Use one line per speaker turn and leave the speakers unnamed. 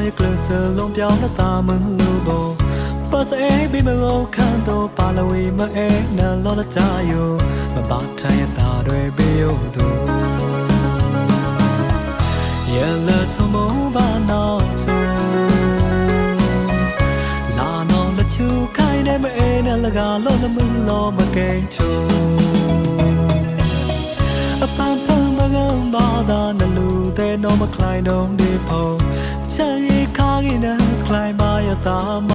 ရဲ့ glass လုံးပြောင်းတာမလို့ဘောပါစေပြီးမလို့ခံတော့ပါလဝေးမအဲနာလောလာကြယောမပါထိုင်တာတွေပေးရတော့ရဲ့လက်ထုံမဘာနောက်ချိုလာနော်လက်ချူခိုင်းနေမအဲနာလကလုံးမလောမကိန်းချိုအပန်းဖန်မကံဘာသာနလူတဲ့နော်မคลายတော့ဒီဖို့ချမ်းရီခါကိနစကလိုင်းပါရတာ